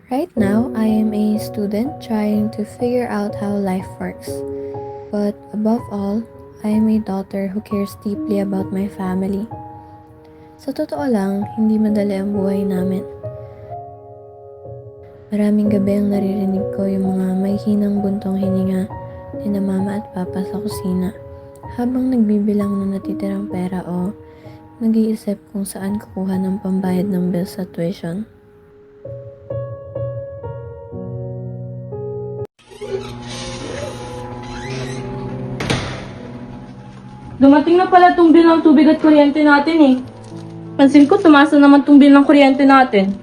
Right now, I am a student trying to figure out how life works. But above all, I am a daughter who cares deeply about my family. Sa totoo lang, hindi madali ang buhay namin. Maraming gabi ang naririnig ko yung mga may hinang buntong hininga ni na mama at papa sa kusina habang nagbibilang ng natitirang pera o nag-iisip kung saan kukuha ng pambayad ng bills sa tuition. Dumating na pala itong bill ng tubig at kuryente natin eh. Pansin ko, tumasa naman itong bill ng kuryente natin.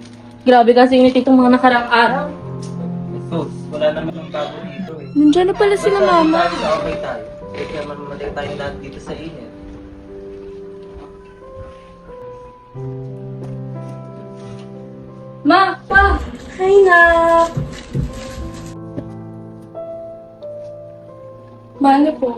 Grabe kasi init itong mga nakarang araw. Jesus, wala naman ang bago dito eh. Nandiyan na pala sila mama. Okay tayo. Kaya mamatay tayong lahat dito sa init. Ma! Pa! Hi na! Ma, ano po?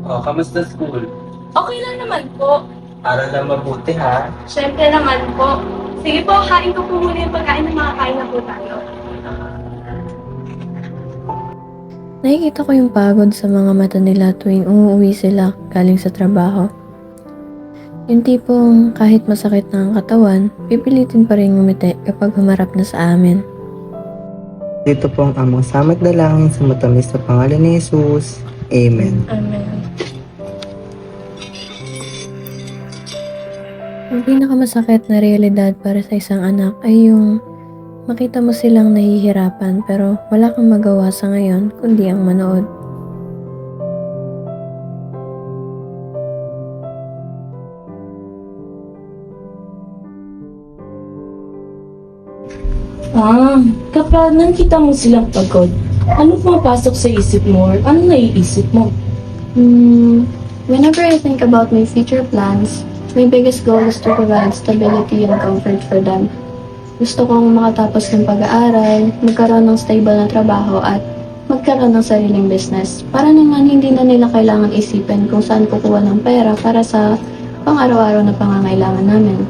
Oh, kamusta school? Okay lang naman po. Aral lang mabuti ha. Siyempre naman po. Sige po, kain ko po muna yung pagkain na makakain na po tayo. Nakikita ko yung pagod sa mga mata nila tuwing umuwi sila galing sa trabaho. Yung tipong kahit masakit na ang katawan, pipilitin pa rin ngumiti kapag humarap na sa amin. Dito po ang amang samat dalangin sa matamis na pangalan ni Jesus. Amen. Amen. Ang pinakamasakit na realidad para sa isang anak ay yung makita mo silang nahihirapan pero wala kang magawa sa ngayon kundi ang manood. Kapag nakita mo silang pagod, ano pumapasok sa isip mo or ano naiisip mo? Whenever I think about my future plans, my biggest goal is to provide stability and comfort for them. Gusto kong makatapos ng pag-aaral, magkaroon ng stable na trabaho at magkaroon ng sariling business. Para naman hindi na nila kailangan isipin kung saan kukuha ng pera para sa pang-araw-araw na pangangailangan namin.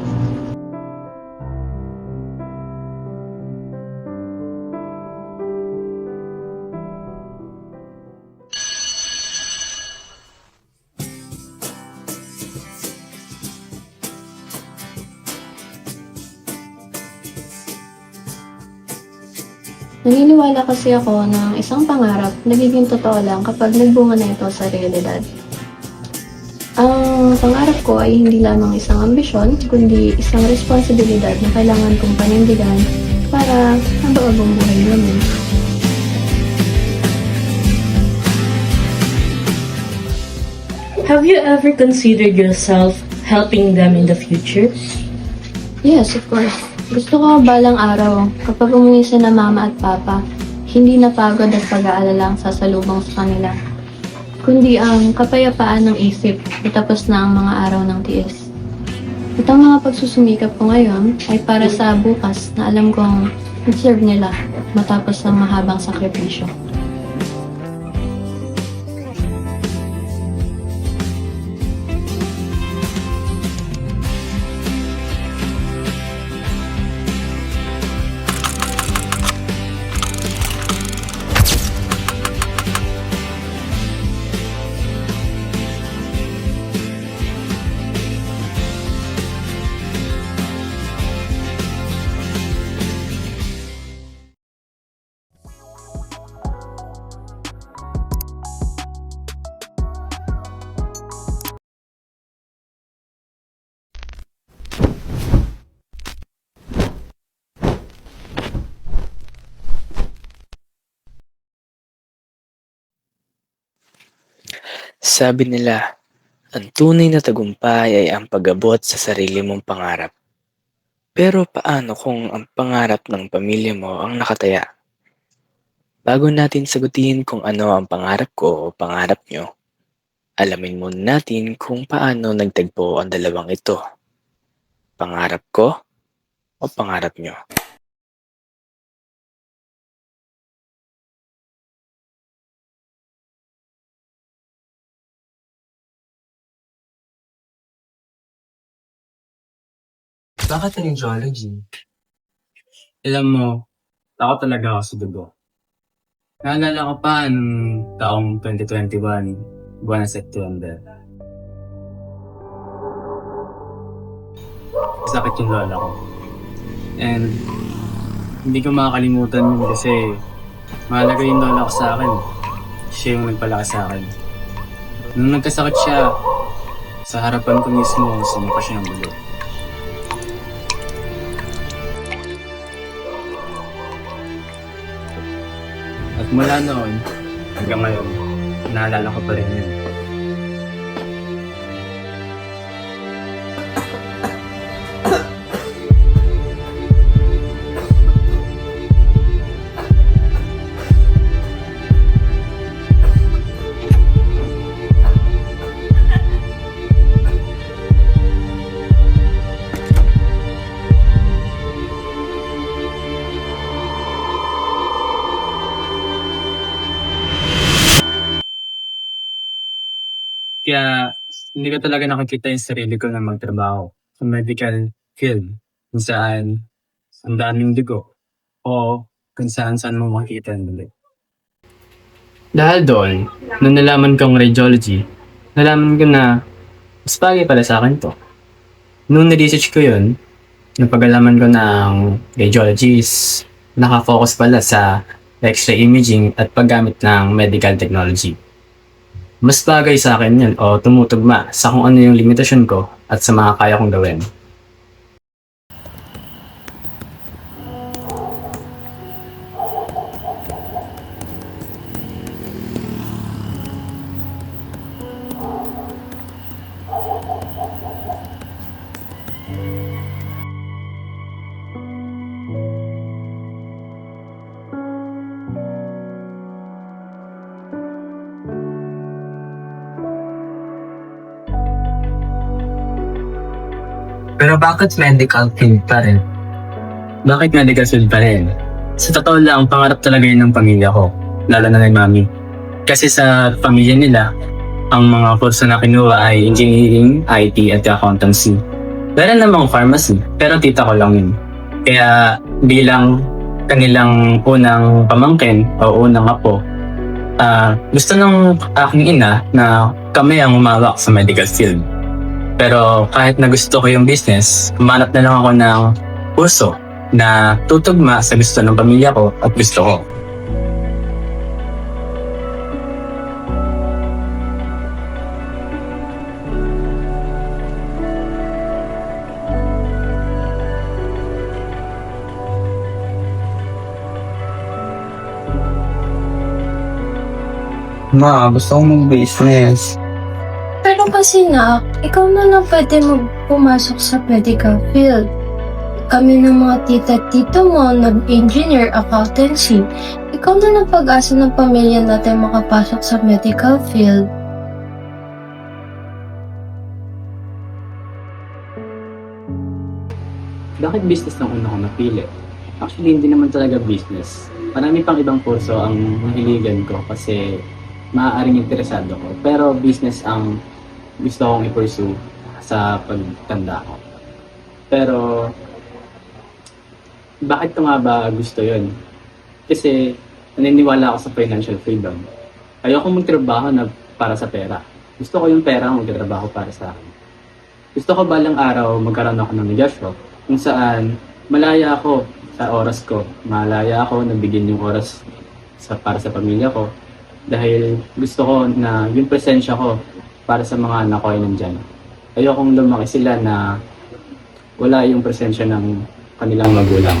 Naniniwala kasi ako na isang pangarap nagiging totoo lang kapag nagbunga na ito sa realidad. Ang pangarap ko ay hindi lamang isang ambisyon, kundi isang responsibilidad na kailangan kong panindigan para mabago ang buhay namin. Have you ever considered yourself helping them in the future? Yes, of course. Gusto ko balang araw, kapag umuwi na mama at papa, hindi na pagod at pag-aalala ang sasalubong sa kanila, kundi ang kapayapaan ng isip tapos na ang mga araw ng tiis. At ang mga pagsusumikap ko ngayon ay para sa bukas na alam kong deserve nila matapos ng mahabang sakripisyo. Sabi nila, ang tunay na tagumpay ay ang pag-abot sa sarili mong pangarap. Pero paano kung ang pangarap ng pamilya mo ang nakataya? Bago natin sagutin kung ano ang pangarap ko o pangarap nyo, alamin muna natin kung paano nagtagpo ang dalawang ito. Pangarap ko o pangarap nyo? Bakit naging geology? Alam mo, ako talaga ako sa dugo. Naalala ko pa nung taong 2021, buwan ng September. Sakit yung lola ko. And hindi ko makakalimutan yun kasi mahalaga yung lola ko sa akin. Siya yung nagpalaki sa akin. Nung nagkasakit siya, sa harapan ko mismo, sumapa siya ng bulok. At mula noon, hanggang ngayon, naalala ko pa rin yun. Kaya hindi ko talaga nakikita yung sarili ko na magtrabaho sa medical field kung saan ang daming dugo o kung saan mo makikita ang dugo. Dahil doon, nung nalaman kong radiology, nalaman ko na mas bagay pala sa akin to. Nung na-research ko yun, napag-alaman ko na ang radiology is nakafocus pala sa X-ray imaging at paggamit ng medical technology. Mas bagay sa akin yun o tumutugma sa kung ano yung limitasyon ko at sa mga kaya kong gawin. Pero bakit medical field pa rin? Bakit medical field pa rin? Sa totoo lang, pangarap talaga yun ng pamilya ko, lalo na ng mami. Kasi sa pamilya nila, ang mga kurso na kinuha ay engineering, IT at accountancy. Meron namang pharmacy, pero tita ko lang yun. Kaya bilang kanilang unang pamangkin o unang apo, gusto ng aking ina na kami ang umawak sa medical field. Pero kahit na gusto ko yung business, humanap na lang ako ng kurso na tutugma sa gusto ng pamilya ko at gusto ko. Ma, gusto kong mag-business. Pero kasi na, ikaw na lang pwede pumasok sa medical field. Kami ng mga tita-tito mo, nag-engineer, accountancy. Ikaw na lang pag-asa ng pamilya natin makapasok sa medical field. Bakit business ang una ko napili? Actually, hindi naman talaga business. Marami pang ibang kurso ang mahiligan ko kasi maaaring interesado ko. Pero business ang gusto kong i-pursue sa pagtanda ko. Pero, bakit ko nga ba gusto yon? Kasi naniniwala ako sa financial freedom. Ayoko magtrabaho na para sa pera. Gusto ko yung pera ang magtrabaho para sa akin. Gusto ko balang araw magkaroon ako ng negosyo kung saan malaya ako sa oras ko. Malaya ako na bigyan yung oras para sa pamilya ko. Dahil gusto ko na yung presensya ko para sa mga anak ko ay nandyan. Ayokong lumaki sila na wala yung presensya ng kanilang magulang.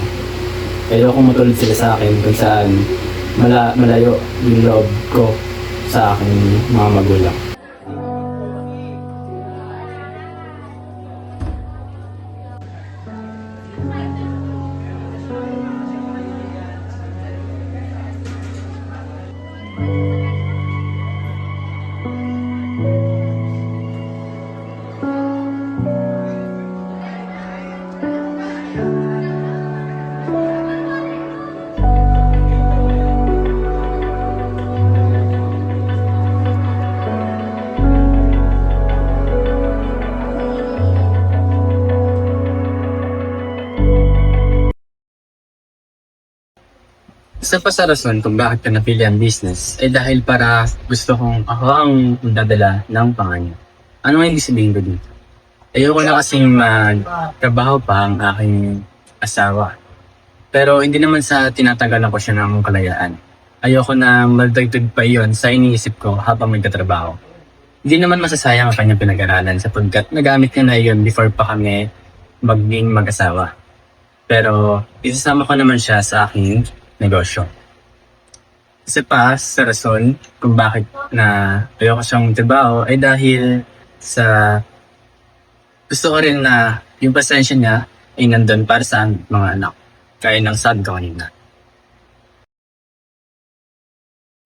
Ayokong matulad sila sa akin kung saan malayo yung loob ko sa aking mga magulang. Isa pa sa rason kung bakit ko napili ang business ay dahil para gusto kong ako ang magdadala ng panganib. Ano nga ibig sabihin ko dito? Ayoko na kasing magtrabaho pa ang aking asawa. Pero hindi naman sa tinatanggalan ko siya ng kalayaan. Ayoko na magdagdag pa iyon sa iniisip ko habang nagtatrabaho. Hindi naman masasayang ang kanyang pinag-aralan sapagkat nagamit niya na iyon before pa kami maging mag-asawa. Pero isasama ko naman siya sa aking negosyo. Isa pa sa rason kung bakit na ayoko siyang trabaho ay dahil sa gusto ko rin na yung pasensya niya ay nandun para sa mga anak. Kaya ng sabi ko kanina.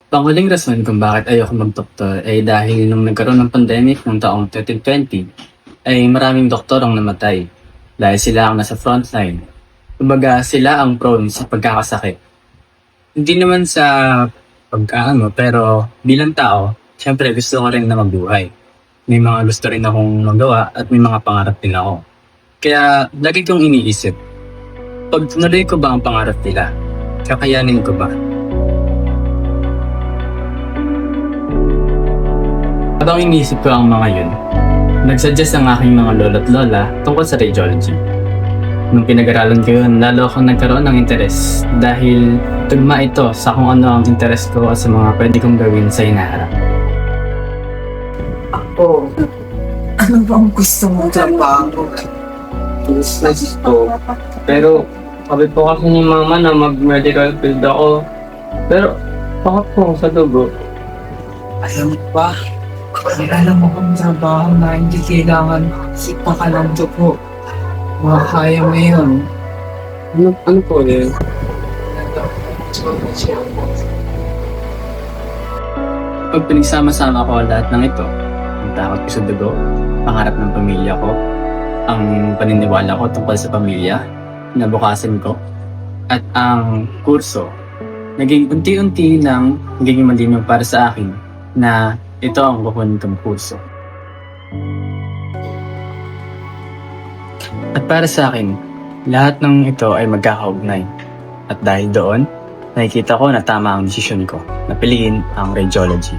Panghuling rason kung bakit ayoko mag-doktor ay dahil nung nagkaroon ng pandemic ng taong 2020 ay maraming doktor ang namatay dahil sila ang nasa frontline. Kumbaga sila ang prone sa pagkakasakit. Hindi naman sa pagkaano pero bilang tao, syempre gusto ko rin na mabuhay. May mga gusto rin akong magawa at may mga pangarap din ako. Kaya lagi kong iniisip, pag tunuloy ko ba ang pangarap nila, kakayanin ko ba? Habang iniisip ko ang mga yun, nagsuggest ang aking mga lolo't lola tungkol sa radiology. Nung pinag-aralan ko yun, lalo akong nagkaroon ng interes dahil tugma ito sa kung ano ang interes ko at sa mga pwede kong gawin sa hinaharap. Ako, ano bang gusto mong trabaho? Business ko. Pero sabi po kasi ni mama na mag-medical field ako. Pero bakit po sa dugo? Alam mo ba, alam mo kung trabaho na hindi kailangan sipa ka ng dugo. Makakaya mo yun. Ano po yun? Pag pinagsama-sama ko lahat ng ito, ang takot ko sa dugo, pangarap ng pamilya ko, ang paniniwala ko tungkol sa pamilya, nabukasan ko, at ang kurso, naging unti-unti nang naging malinaw para sa akin na ito ang kukunin kong kurso. At para sa akin, lahat ng ito ay magkakaugnay. At dahil doon, nakikita ko na tama ang desisyon ko na piliin ang radiology.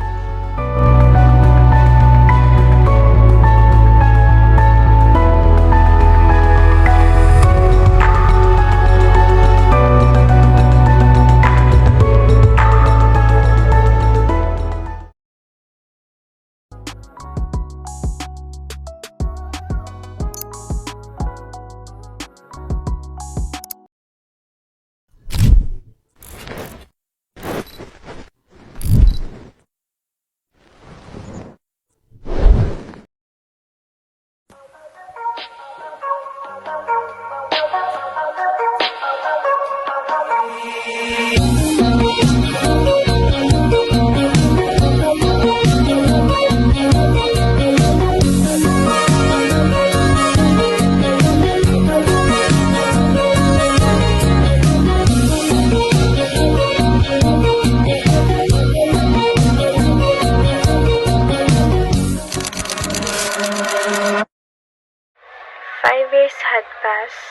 Years had passed,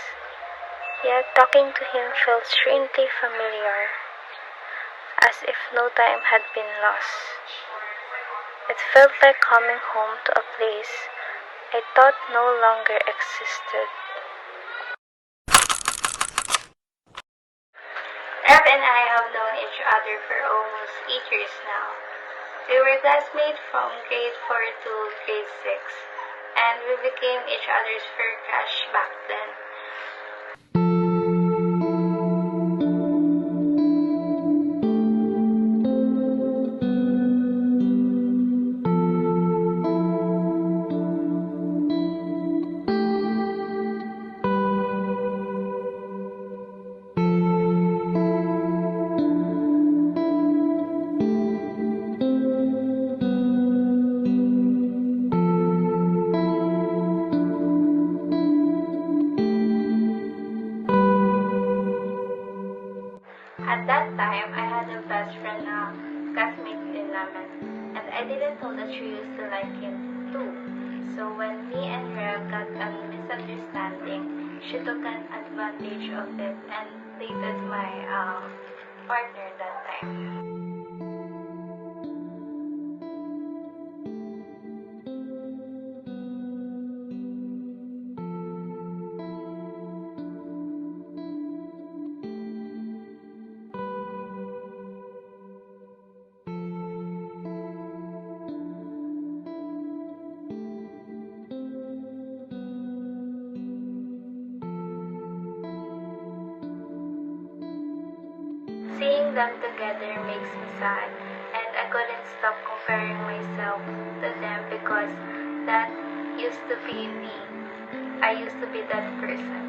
yet talking to him felt strangely familiar, as if no time had been lost. It felt like coming home to a place I thought no longer existed. Rev and I have known each other for almost 8 years now. We were classmates from grade 4 to grade 6. And we became each other's fur crush back then. At that time, I had a best friend na classmate din namin. And I didn't know that she used to like him too. So when me and Rev got a misunderstanding, she took an advantage of it and dated my partner that time. Seeing them together makes me sad, and I couldn't stop comparing myself to them because that used to be me. I used to be that person.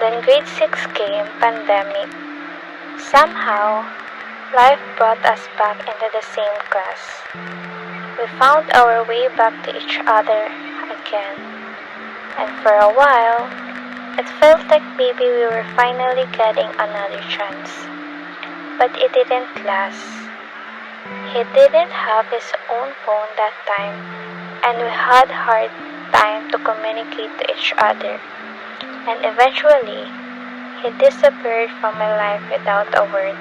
Then grade 6 came, pandemic. Somehow, life brought us back into the same class. We found our way back to each other again. And for a while, it felt like maybe we were finally getting another chance. But it didn't last. He didn't have his own phone that time, and we had hard time to communicate to each other. And eventually, he disappeared from my life without a word.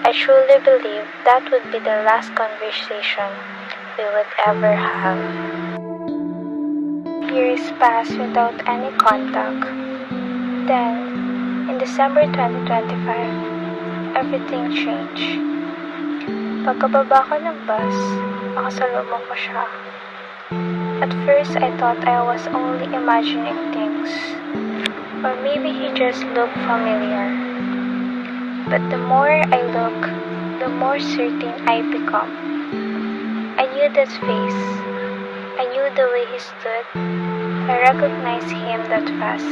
I truly believe that would be the last conversation we would ever have. Years passed without any contact. Then, in December 2025, everything changed. Pagkababa ko ng bus, nakasalubong ko siya. At first, I thought I was only imagining things. Or maybe he just looked familiar. But the more I look, the more certain I become. I knew that face. I knew the way he stood. I recognized him that fast.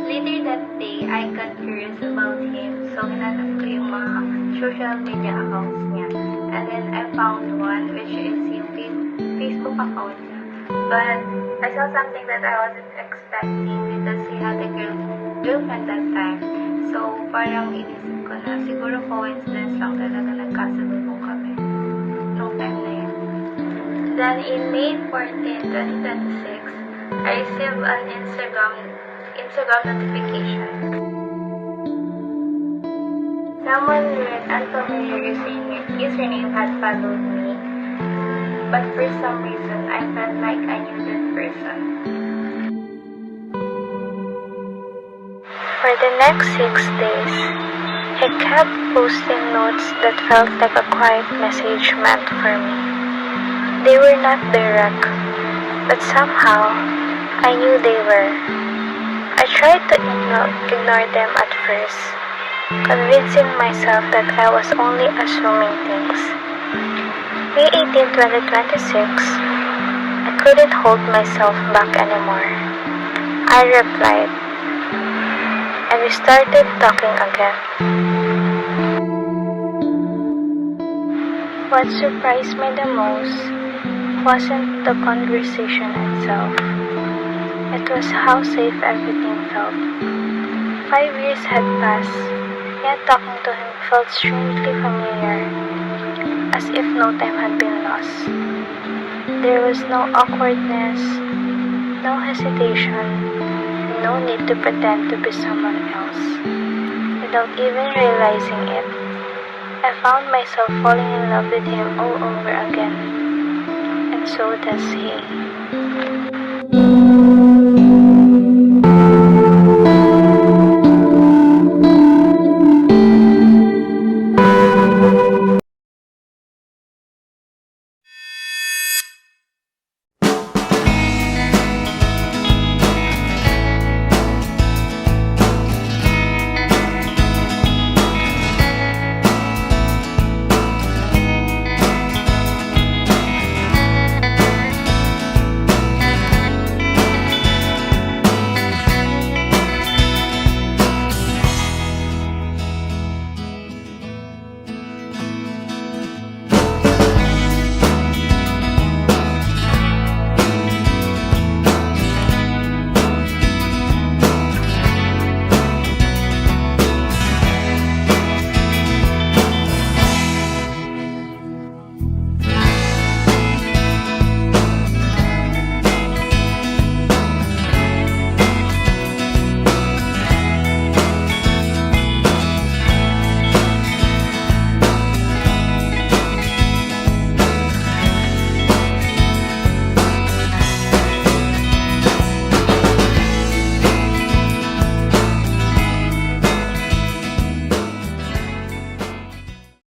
Later that day, I got curious about him, so hinanap ko yung mga social media accounts niya. And then I found one, which is yung Facebook account niya. But I saw something that I wasn't expecting because he had a girlfriend that time. So parang inisip ko na siguro coincidence lang talaga nagkasalubong kami nung time na yun. Then in May 14, 2026, I received an Instagram notification. Someone with an unfamiliar username had followed me, but for some reason I felt like I knew that person. For the next 6 days, he kept posting notes that felt like a quiet message meant for me. They were not direct, but somehow I knew they were. I tried to ignore them at first, convincing myself that I was only assuming things. May 18, 2026, I couldn't hold myself back anymore. I replied, and we started talking again. What surprised me the most wasn't the conversation itself. It was how safe everything felt. 5 years had passed, yet talking to him felt strangely familiar, as if no time had been lost. There was no awkwardness, no hesitation, no need to pretend to be someone else. Without even realizing it, I found myself falling in love with him all over again. And so does he.